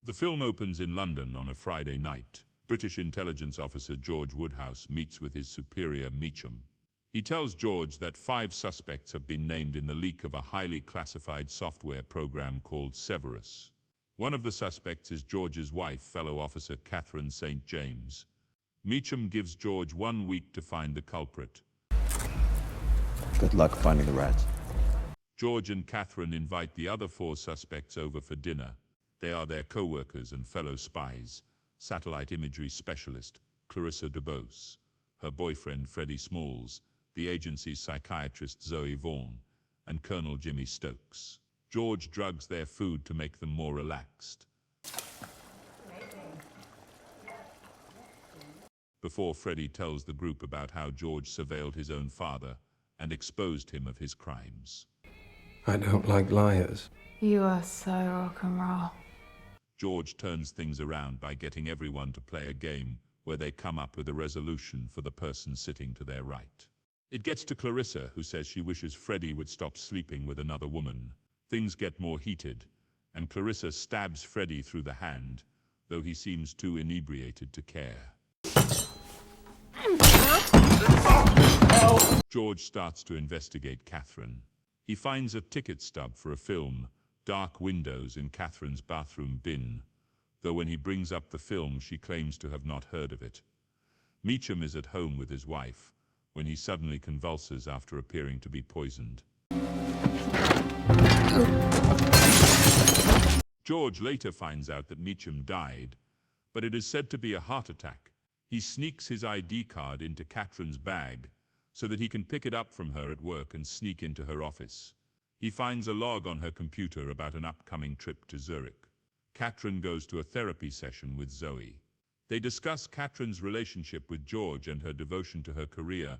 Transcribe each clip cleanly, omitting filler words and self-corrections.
The film opens in London on a Friday night. British intelligence officer George Woodhouse meets with his superior Meacham. He tells George that 5 suspects have been named in the leak of a highly classified software program called Severus. One of the suspects is George's wife, fellow officer Catherine St. James. Meacham gives George 1 week to find the culprit. Good luck finding the rats. George and Catherine invite the other 4 suspects over for dinner. They are their co-workers and fellow spies, satellite imagery specialist Clarissa DeBose, her boyfriend Freddie Smalls, the agency's psychiatrist Zoe Vaughan, and Colonel Jimmy Stokes. George drugs their food to make them more relaxed. Before Freddie tells the group about how George surveilled his own father and exposed him of his crimes. I don't like liars. You are so rock and roll. George turns things around by getting everyone to play a game where they come up with a resolution for the person sitting to their right. It gets to Clarissa, who says she wishes Freddie would stop sleeping with another woman. Things get more heated, and Clarissa stabs Freddie through the hand, though he seems too inebriated to care. George starts to investigate Catherine. He finds a ticket stub for a film, Dark Windows, in Catherine's bathroom bin, though when he brings up the film, she claims to have not heard of it. Meacham is at home with his wife when he suddenly convulses after appearing to be poisoned. George later finds out that Meacham died, but it is said to be a heart attack. He sneaks his ID card into Catherine's bag so that he can pick it up from her at work and sneak into her office. He finds a log on her computer about an upcoming trip to Zurich. Catherine goes to a therapy session with Zoe. They discuss Catherine's relationship with George and her devotion to her career,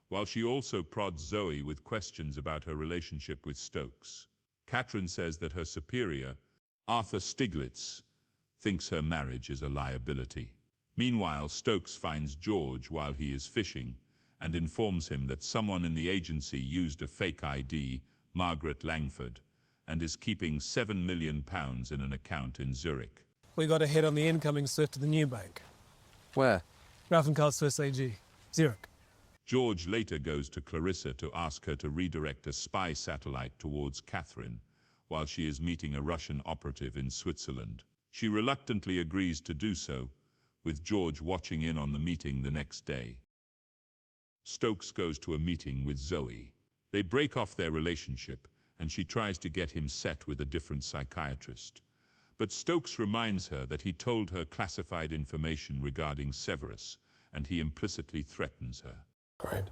while she also prods Zoe with questions about her relationship with Stokes. Catherine says that her superior, Arthur Stiglitz, thinks her marriage is a liability. Meanwhile, Stokes finds George while he is fishing and informs him that someone in the agency used a fake ID, Margaret Langford, and is keeping £7 million in an account in Zurich. We got a hit on the incoming SWIFT to the new bank. Where? Grafenkarl Swiss AG, Zurich. George later goes to Clarissa to ask her to redirect a spy satellite towards Catherine while she is meeting a Russian operative in Switzerland. She reluctantly agrees to do so, with George watching in on the meeting the next day. Stokes goes to a meeting with Zoe. They break off their relationship, and she tries to get him set with a different psychiatrist. But Stokes reminds her that he told her classified information regarding Severus, and he implicitly threatens her. Great.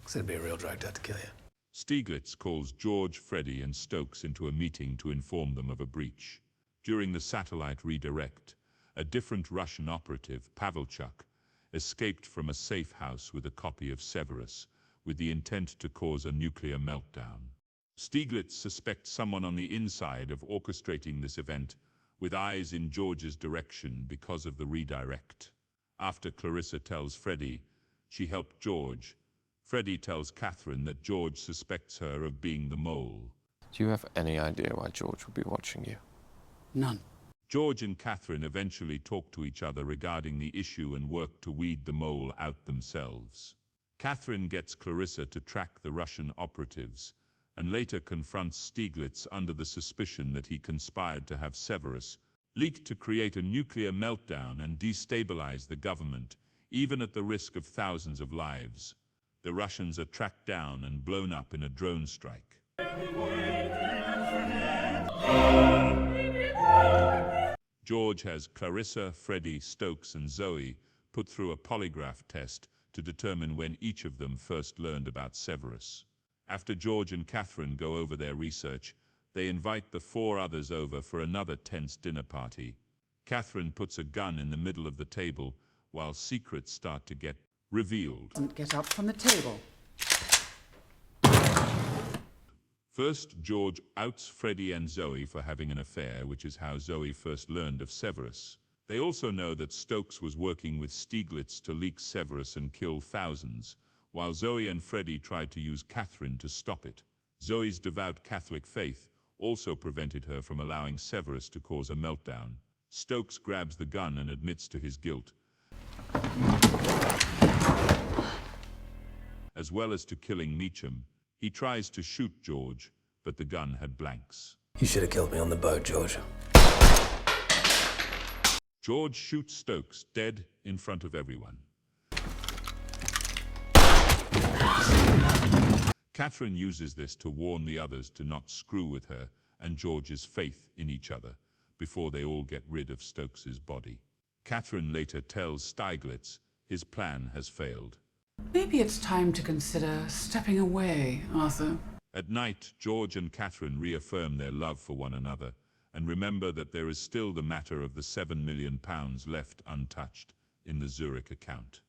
'Cause it'd be a real drag to have to kill you. Stiglitz calls George, Freddie, and Stokes into a meeting to inform them of a breach. During the satellite redirect, a different Russian operative, Pavelchuk, escaped from a safe house with a copy of Severus, with the intent to cause a nuclear meltdown. Stiglitz suspects someone on the inside of orchestrating this event, with eyes in George's direction because of the redirect. After Clarissa tells Freddie she helped George, Freddie tells Catherine that George suspects her of being the mole. Do you have any idea why George would be watching you? None. George and Catherine eventually talk to each other regarding the issue and work to weed the mole out themselves. Catherine gets Clarissa to track the Russian operatives, and later confronts Stiglitz under the suspicion that he conspired to have Severus leaked to create a nuclear meltdown and destabilize the government, even at the risk of thousands of lives. The Russians are tracked down and blown up in a drone strike. George has Clarissa, Freddie, Stokes, and Zoe put through a polygraph test to determine when each of them first learned about Severus. After George and Catherine go over their research, they invite the 4 others over for another tense dinner party. Catherine puts a gun in the middle of the table while secrets start to get revealed. Get up from the table. First, George outs Freddie and Zoe for having an affair, which is how Zoe first learned of Severus. They also know that Stokes was working with Stiglitz to leak Severus and kill thousands, while Zoe and Freddie tried to use Catherine to stop it. Zoe's devout Catholic faith also prevented her from allowing Severus to cause a meltdown. Stokes grabs the gun and admits to his guilt, as well as to killing Meacham. He tries to shoot George, but the gun had blanks. You should have killed me on the boat, George. George shoots Stokes dead in front of everyone. Catherine uses this to warn the others to not screw with her and George's faith in each other before they all get rid of Stokes's body. Catherine later tells Steiglitz his plan has failed. Maybe it's time to consider stepping away, Arthur. At night, George and Catherine reaffirm their love for one another and remember that there is still the matter of the £7 million left untouched in the Zurich account.